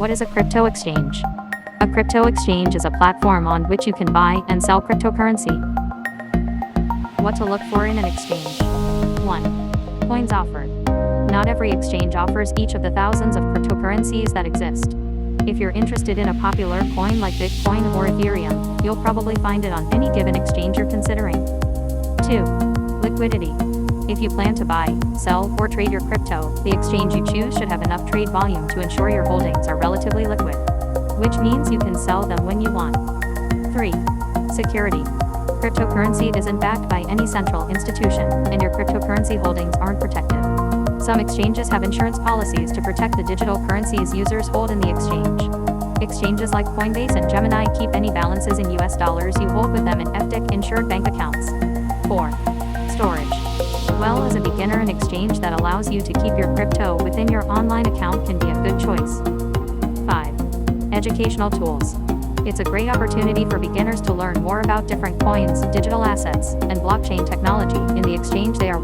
What is a crypto exchange? A crypto exchange is a platform on which you can buy and sell cryptocurrency. What to look for in an exchange. 1. Coins offered. Not every exchange offers each of the thousands of cryptocurrencies that exist. If you're interested in a popular coin like Bitcoin or Ethereum, you'll probably find it on any given exchange you're considering. 2. Liquidity. If you plan to buy, sell, or trade your crypto, the exchange you choose should have enough trade volume to ensure your holdings are relatively liquid, which means you can sell them when you want. 3. Security. Cryptocurrency isn't backed by any central institution, and your cryptocurrency holdings aren't protected. Some exchanges have insurance policies to protect the digital currencies users hold in the exchange. Exchanges like Coinbase and Gemini keep any balances in US dollars you hold with them in FDIC-insured bank accounts. 4. Storage. Well, as a beginner, an exchange that allows you to keep your crypto within your online account can be a good choice. 5. Educational tools. It's a great opportunity for beginners to learn more about different coins, digital assets, and blockchain technology in the exchange they are